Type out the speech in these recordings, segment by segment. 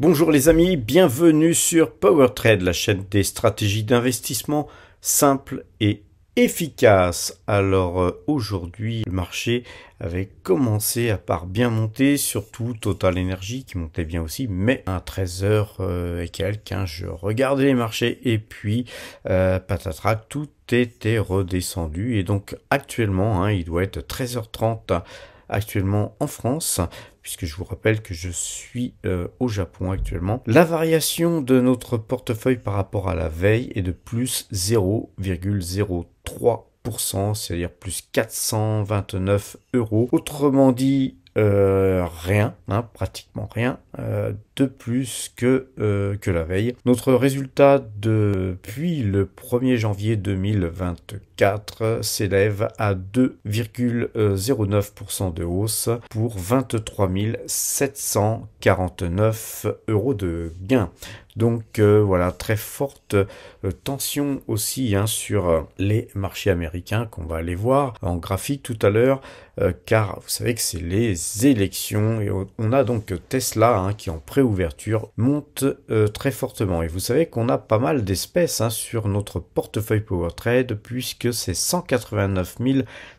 Bonjour les amis, bienvenue sur PowerTrade, la chaîne des stratégies d'investissement simples et efficaces. Alors aujourd'hui, le marché avait commencé à part bien monter, surtout Total Energy qui montait bien aussi, mais à 13h et quelques, je regardais les marchés et puis patatrac, tout était redescendu et donc actuellement, il doit être 13h30 actuellement en France, puisque je vous rappelle que je suis au Japon actuellement. La variation de notre portefeuille par rapport à la veille est de plus 0,03%, c'est-à-dire plus 429 €. Autrement dit, rien, pratiquement rien de plus que la veille. Notre résultat depuis le 1er janvier 2024 s'élève à 2,09% de hausse pour 23 749 € de gain. Donc voilà, très forte tension aussi sur les marchés américains qu'on va aller voir en graphique tout à l'heure, car vous savez que c'est les élections et on a donc Tesla qui en préouverture monte très fortement. Et vous savez qu'on a pas mal d'espèces sur notre portefeuille PowerTrade puisque c'est 189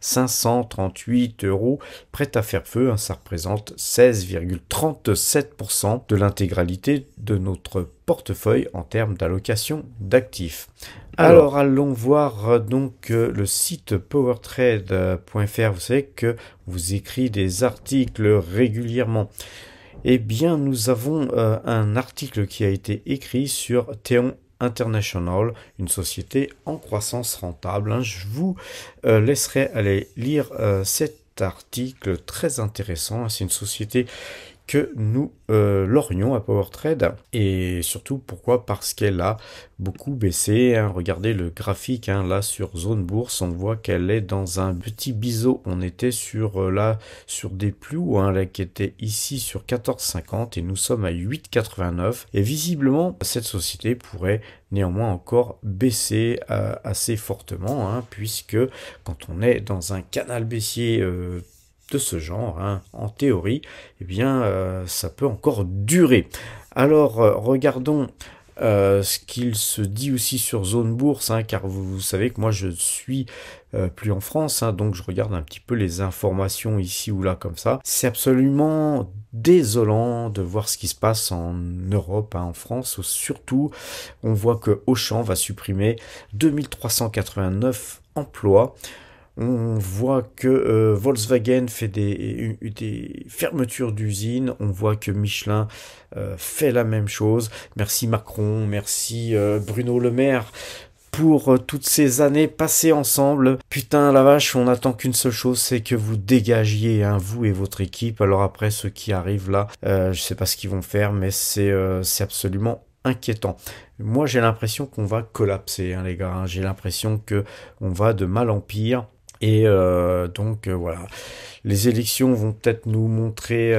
538 € prêts à faire feu. Ça représente 16,37% de l'intégralité de notre portefeuille en termes d'allocation d'actifs. Alors allons voir donc le site powertrade.fr. Vous savez que vous écrit des articles régulièrement. Eh bien, nous avons un article qui a été écrit sur Theon International, une société en croissance rentable. Je vous laisserai aller lire cet article très intéressant. C'est une société que nous l'aurions à PowerTrade, et surtout pourquoi? Parce qu'elle a beaucoup baissé. Regardez le graphique là sur Zone Bourse, on voit qu'elle est dans un petit biseau. On était sur sur des plus hauts là, qui étaient ici sur 14,50 et nous sommes à 8,89, et visiblement cette société pourrait néanmoins encore baisser assez fortement, puisque quand on est dans un canal baissier de ce genre, en théorie, eh bien ça peut encore durer. Alors regardons ce qu'il se dit aussi sur Zone Bourse, car vous savez que moi je suis plus en France, donc je regarde un petit peu les informations ici ou là comme ça. C'est absolument désolant de voir ce qui se passe en Europe, en France surtout. On voit que Auchan va supprimer 2389 emplois. On voit que Volkswagen fait des fermetures d'usines. On voit que Michelin fait la même chose. Merci Macron, merci Bruno Le Maire pour toutes ces années passées ensemble. Putain la vache, on attend qu'une seule chose, c'est que vous dégagiez, vous et votre équipe. Alors après, ceux qui arrivent là, je sais pas ce qu'ils vont faire, mais c'est absolument inquiétant. Moi j'ai l'impression qu'on va collapser, les gars. J'ai l'impression que on va de mal en pire. Et donc voilà, les élections vont peut-être nous montrer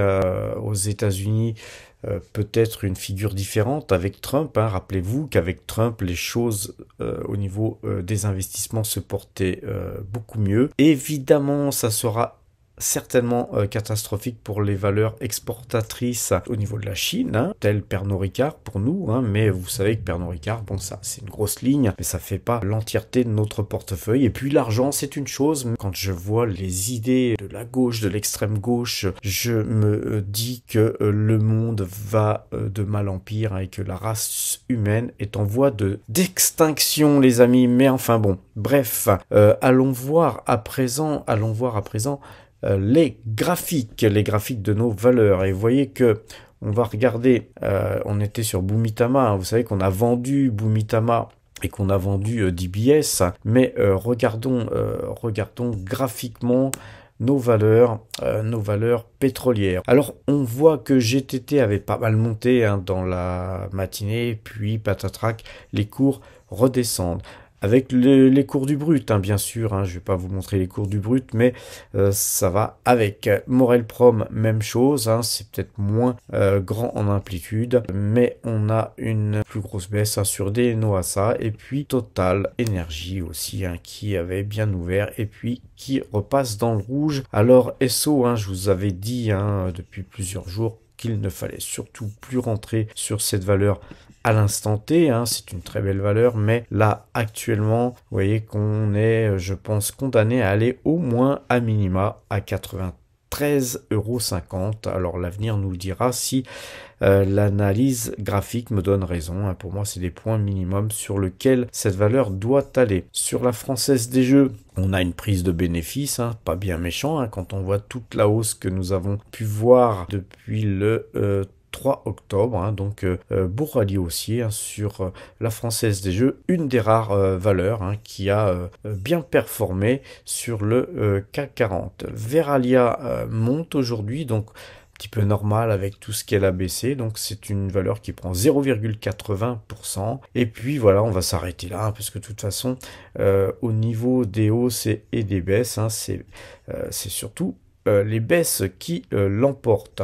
aux États-Unis peut-être une figure différente avec Trump. Rappelez-vous qu'avec Trump, les choses au niveau des investissements se portaient beaucoup mieux. Évidemment, ça sera certainement catastrophique pour les valeurs exportatrices au niveau de la Chine, tel Pernod Ricard pour nous, mais vous savez que Pernod Ricard, bon, ça c'est une grosse ligne, mais ça fait pas l'entièreté de notre portefeuille. Et puis l'argent, c'est une chose. Quand je vois les idées de la gauche, de l'extrême gauche, je me dis que le monde va de mal en pire et que la race humaine est en voie d'extinction, les amis. Mais enfin bon, bref, allons voir à présent les graphiques de nos valeurs. Et vous voyez que on va regarder, on était sur Bumitama, vous savez qu'on a vendu Bumitama et qu'on a vendu DBS, mais regardons graphiquement nos valeurs pétrolières. Alors on voit que GTT avait pas mal monté dans la matinée, puis patatrac, les cours redescendent. Avec les cours du brut, bien sûr, je vais pas vous montrer les cours du brut, mais ça va avec. Morel Prom, même chose, c'est peut-être moins grand en amplitude, mais on a une plus grosse baisse sur des Noasa, et puis Total Energy aussi, qui avait bien ouvert, et puis qui repasse dans le rouge. Alors SO, je vous avais dit depuis plusieurs jours, qu'il ne fallait surtout plus rentrer sur cette valeur à l'instant T, hein, c'est une très belle valeur, mais là, actuellement, vous voyez qu'on est, je pense, condamné à aller au moins à minima à 93,50 €. Alors l'avenir nous le dira si l'analyse graphique me donne raison. Hein. Pour moi, c'est des points minimums sur lesquels cette valeur doit aller. Sur la Française des Jeux, on a une prise de bénéfice, hein, pas bien méchant, hein, quand on voit toute la hausse que nous avons pu voir depuis le 3 octobre, hein, donc beau rallye haussier, hein, sur la Française des Jeux, une des rares valeurs, hein, qui a bien performé sur le CAC 40. Veralia monte aujourd'hui, donc un petit peu normal avec tout ce qu'elle a baissé, donc c'est une valeur qui prend 0,80%. Et puis voilà, on va s'arrêter là, hein, parce que de toute façon, au niveau des hausses et des baisses, hein, c'est surtout les baisses qui l'emportent.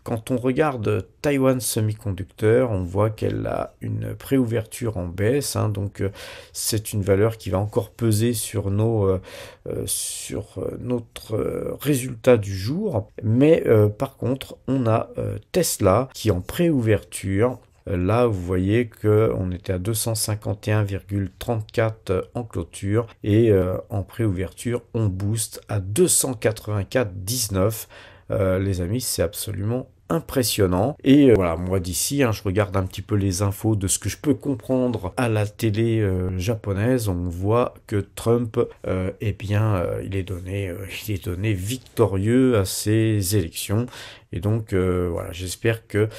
Quand on regarde Taiwan Semiconductor, on voit qu'elle a une préouverture en baisse, hein, donc c'est une valeur qui va encore peser sur notre résultat du jour. Mais par contre, on a Tesla qui en préouverture. Là, vous voyez qu'on était à 251,34 en clôture et en préouverture, on booste à 284,19. Les amis, c'est absolument impressionnant. Et voilà, moi d'ici, hein, je regarde un petit peu les infos de ce que je peux comprendre à la télé japonaise. On voit que Trump, eh bien, il est donné victorieux à ces élections. Et donc, voilà, j'espère que,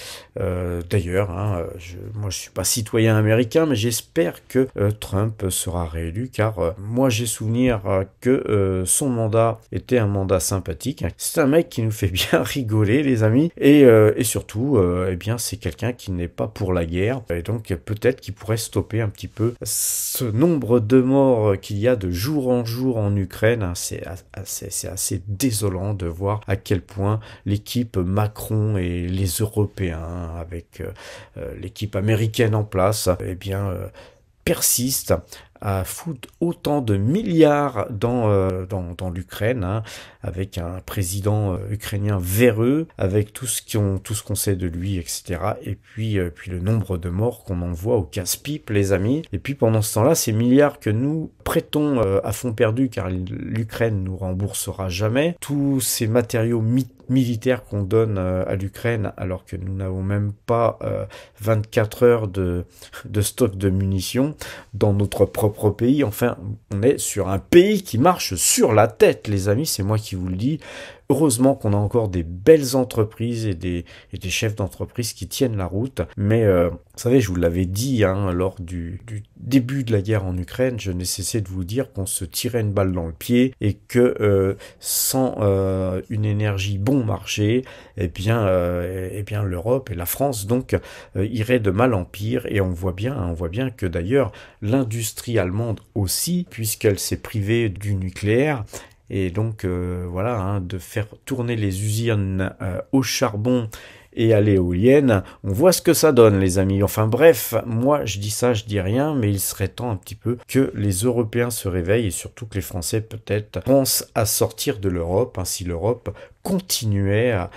d'ailleurs, hein, moi je suis pas citoyen américain, mais j'espère que Trump sera réélu, car moi j'ai souvenir que son mandat était un mandat sympathique. C'est un mec qui nous fait bien rigoler, les amis, et surtout, eh bien, c'est quelqu'un qui n'est pas pour la guerre, et donc peut-être qu'il pourrait stopper un petit peu ce nombre de morts qu'il y a de jour en jour en Ukraine. C'est assez désolant de voir à quel point l'équipe Macron et les Européens, avec l'équipe américaine en place, eh bien, persistent à foutre autant de milliards dans l'Ukraine, hein, avec un président ukrainien véreux, avec tout ce qu'on sait de lui, etc. Et puis le nombre de morts qu'on envoie au casse-pipe, les amis. Et puis pendant ce temps-là, ces milliards que nous prêtons à fond perdu, car l'Ukraine nous remboursera jamais, tous ces matériaux militaires qu'on donne à l'Ukraine, alors que nous n'avons même pas 24 heures de stock de munitions dans notre propre pays. Enfin, on est sur un pays qui marche sur la tête, les amis, c'est moi qui vous le dis. Heureusement qu'on a encore des belles entreprises et des chefs d'entreprise qui tiennent la route. Mais vous savez, je vous l'avais dit, hein, lors du début de la guerre en Ukraine, je n'ai cessé de vous dire qu'on se tirait une balle dans le pied et que sans une énergie bon marché, eh bien l'Europe et la France donc iraient de mal en pire. Et on voit bien que d'ailleurs l'industrie allemande aussi, puisqu'elle s'est privée du nucléaire. Et donc voilà, hein, de faire tourner les usines au charbon et à l'éolienne, on voit ce que ça donne, les amis. Enfin bref, moi je dis ça, je dis rien, mais il serait temps un petit peu que les Européens se réveillent et surtout que les Français peut-être pensent à sortir de l'Europe, hein, si l'Europe continuait à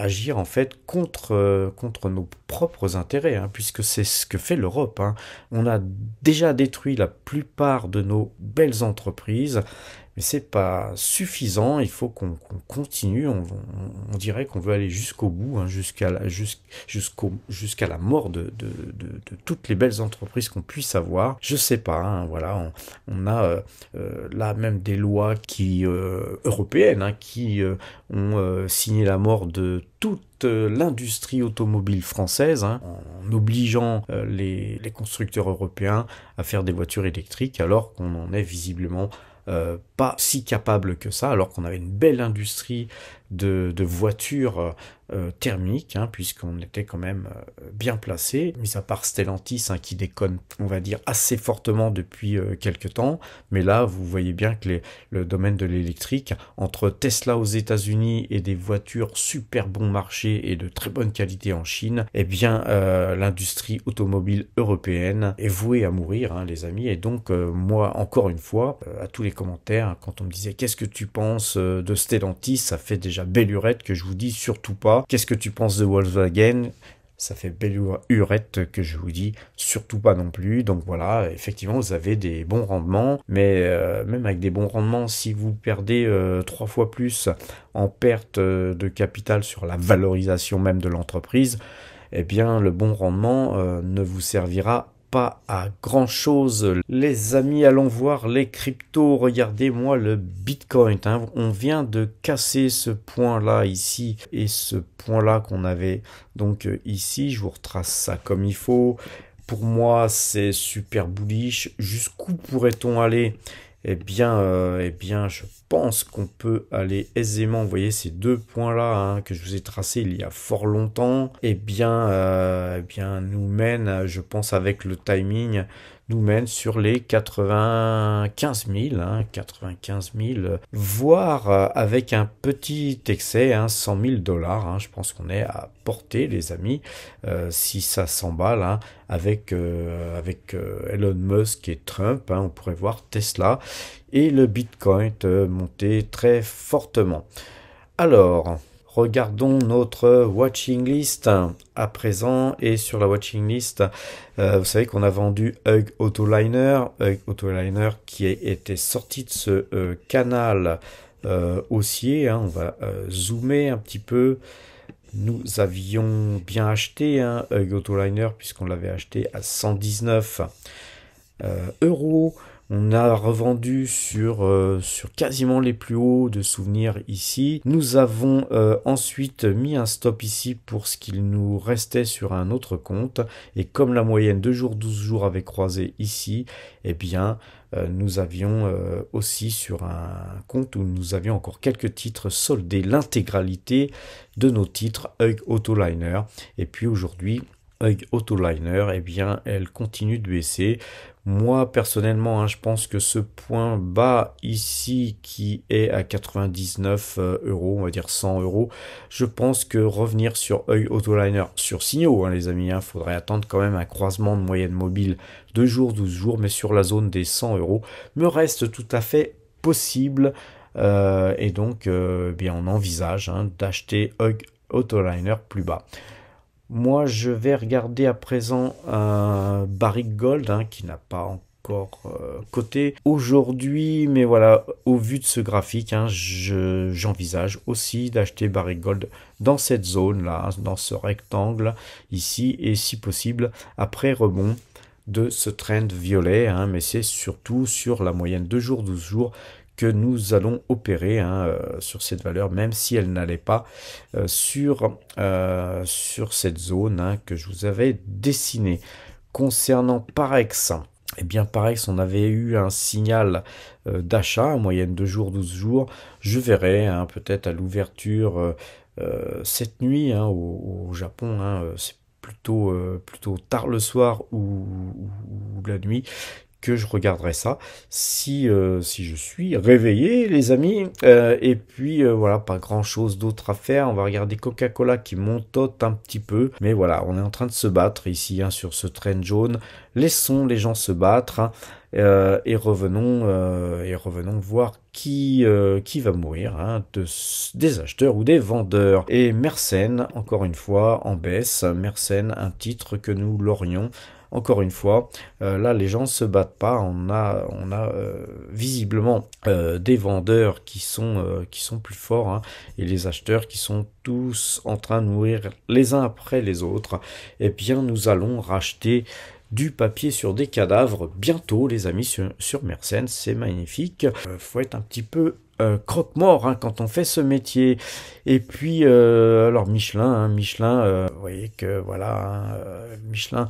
agir en fait contre nos propres intérêts, hein, puisque c'est ce que fait l'Europe. Hein. On a déjà détruit la plupart de nos belles entreprises, mais c'est pas suffisant, il faut qu'on continue, on dirait qu'on veut aller jusqu'au bout, hein, jusqu'à la mort de toutes les belles entreprises qu'on puisse avoir. Je sais pas, hein, voilà, on a là même des lois européennes, hein, qui ont signé la mort de toute l'industrie automobile française, hein, en obligeant les constructeurs européens à faire des voitures électriques, alors qu'on en est visiblement pas si capable que ça, alors qu'on avait une belle industrie de voitures thermiques, hein, puisqu'on était quand même bien placé, mis à part Stellantis, hein, qui déconne, on va dire, assez fortement depuis quelques temps. Mais là, vous voyez bien que le domaine de l'électrique, entre Tesla aux États-Unis et des voitures super bon marché et de très bonne qualité en Chine, eh bien, l'industrie automobile européenne est vouée à mourir, hein, les amis. Et donc, moi, encore une fois, à tous les commentaires, hein, quand on me disait qu'est-ce que tu penses de Stellantis, ça fait déjà belle lurette que je vous dis surtout pas. Qu'est-ce que tu penses de Volkswagen? Ça fait belle lurette que je vous dis surtout pas non plus. Donc voilà, effectivement, vous avez des bons rendements, mais même avec des bons rendements, si vous perdez 3 fois plus en perte de capital sur la valorisation même de l'entreprise, eh bien le bon rendement ne vous servira pas à grand chose. Les amis, allons voir les cryptos. Regardez-moi le Bitcoin, hein. On vient de casser ce point là ici et ce point là qu'on avait donc ici. Je vous retrace ça comme il faut. Pour moi c'est super bullish. Jusqu'où pourrait-on aller? Eh bien, je pense qu'on peut aller aisément. Vous voyez ces deux points-là, hein, que je vous ai tracés il y a fort longtemps. Nous mène, je pense avec le timing, nous mène sur les 95 000, hein, 95 000, voire avec un petit excès, hein, 100 000 $. Hein, je pense qu'on est à portée, les amis, si ça s'emballe, hein, avec Elon Musk et Trump, hein, on pourrait voir Tesla et le Bitcoin monter très fortement. Alors, regardons notre watching list à présent. Et sur la watching list, vous savez qu'on a vendu Hug Autoliner qui était sorti de ce canal haussier. Hein. On va zoomer un petit peu. Nous avions bien acheté Hug Autoliner puisqu'on l'avait acheté à 119 euros. On a revendu sur quasiment les plus hauts de souvenirs ici. Nous avons ensuite mis un stop ici pour ce qu'il nous restait sur un autre compte. Et comme la moyenne 2 jours, 12 jours avait croisé ici, eh bien, nous avions aussi sur un compte où nous avions encore quelques titres soldés l'intégralité de nos titres Hug Autoliner. Et puis aujourd'hui, Hug Autoliner, eh bien, elle continue de baisser. Moi, personnellement, hein, je pense que ce point bas ici, qui est à 99 euros, on va dire 100 euros, je pense que revenir sur Hug Autoliner, sur signaux, hein, les amis, hein, faudrait attendre quand même un croisement de moyenne mobile 2 jours, 12 jours, mais sur la zone des 100 euros, me reste tout à fait possible. Et donc, bien, on envisage d'acheter Hug Autoliner plus bas. Moi, je vais regarder à présent un Barrick Gold qui n'a pas encore coté aujourd'hui, mais voilà, au vu de ce graphique, j'envisage aussi d'acheter Barrick Gold dans cette zone-là, dans ce rectangle ici, et si possible, après rebond de ce trend violet, mais c'est surtout sur la moyenne 2 jours, 12 jours, que nous allons opérer sur cette valeur, même si elle n'allait pas sur cette zone que je vous avais dessinée. Concernant Parex, eh bien Parex, on avait eu un signal d'achat, en moyenne 2 jours, 12 jours. Je verrai peut-être à l'ouverture cette nuit au Japon, c'est plutôt tard le soir ou la nuit, que je regarderai ça si je suis réveillé, les amis. Et puis voilà, pas grand chose d'autre à faire. On va regarder Coca-Cola qui montote un petit peu, mais voilà, on est en train de se battre ici sur ce trend jaune. Laissons les gens se battre et revenons voir qui va mourir, des acheteurs ou des vendeurs. Et Mersen, encore une fois en baisse. Mersen, un titre que nous l'aurions. Encore une fois, là les gens se battent pas. On a visiblement des vendeurs qui sont plus forts, et les acheteurs qui sont tous en train de mourir les uns après les autres. Eh bien, nous allons racheter du papier sur des cadavres bientôt, les amis, sur Mersen. C'est magnifique. Faut être un petit peu croque-mort quand on fait ce métier. Et puis alors Michelin, vous voyez que voilà, Michelin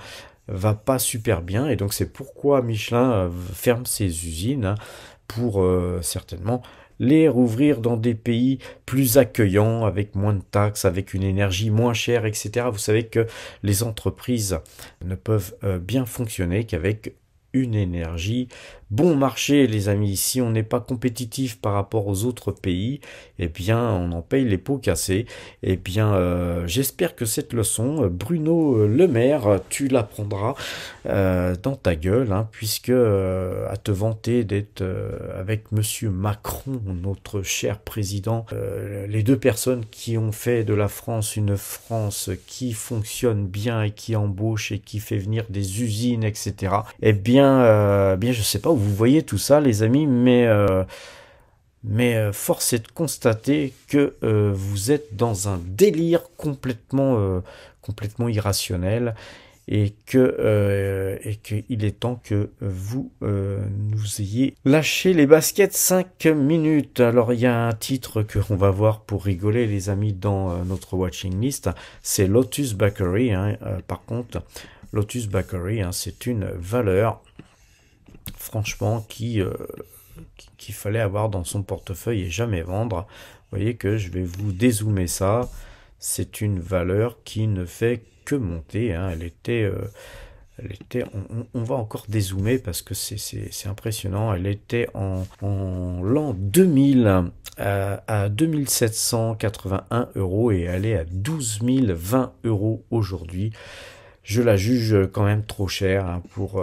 va pas super bien, et donc c'est pourquoi Michelin ferme ses usines pour certainement les rouvrir dans des pays plus accueillants, avec moins de taxes, avec une énergie moins chère, etc. Vous savez que les entreprises ne peuvent bien fonctionner qu'avec une énergie bon marché, les amis. Si on n'est pas compétitif par rapport aux autres pays, eh bien, on en paye les pots cassés. Eh bien, j'espère que cette leçon, Bruno Le Maire, tu l'apprendras dans ta gueule, hein, puisque à te vanter d'être avec Monsieur Macron, notre cher président, les deux personnes qui ont fait de la France une France qui fonctionne bien et qui embauche et qui fait venir des usines, etc. Eh bien, je sais pas où vous voyez tout ça, les amis, mais force est de constater que vous êtes dans un délire complètement irrationnel et qu'il est temps que vous nous ayez lâché les baskets 5 minutes. Alors il y a un titre que on va voir pour rigoler, les amis, dans notre watching list, c'est Lotus Bakery. Hein. Par contre, Lotus Bakery, hein, c'est une valeur, franchement, qu'il fallait avoir dans son portefeuille et jamais vendre. Vous voyez que je vais vous dézoomer ça. C'est une valeur qui ne fait que monter. Hein. On va encore dézoomer parce que c'est impressionnant. Elle était en l'an 2000 à 2781 € et elle est à 12 020 € aujourd'hui. Je la juge quand même trop chère, hein, pour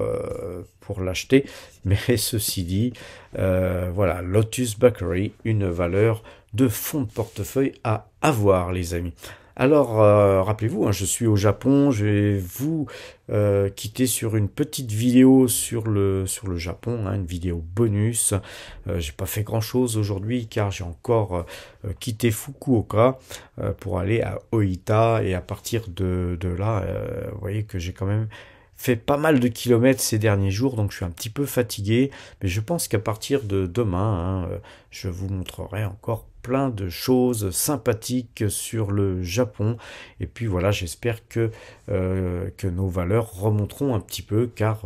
l'acheter. Mais ceci dit, voilà, Lotus Bakery, une valeur de fonds de portefeuille à avoir, les amis. Alors, rappelez-vous, hein, je suis au Japon, je vais vous quitter sur une petite vidéo sur le Japon, hein, une vidéo bonus. J'ai pas fait grand-chose aujourd'hui car j'ai encore quitté Fukuoka pour aller à Oita, et à partir de là, vous voyez que j'ai quand même fait pas mal de kilomètres ces derniers jours, donc je suis un petit peu fatigué, mais je pense qu'à partir de demain, hein, je vous montrerai encore plein de choses sympathiques sur le Japon. Et puis voilà, j'espère que nos valeurs remonteront un petit peu, car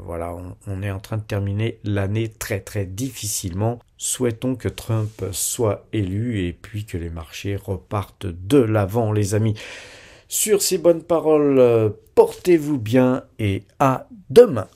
voilà, on est en train de terminer l'année très très difficilement. Souhaitons que Trump soit élu et puis que les marchés repartent de l'avant, les amis. Sur ces bonnes paroles, portez-vous bien et à demain.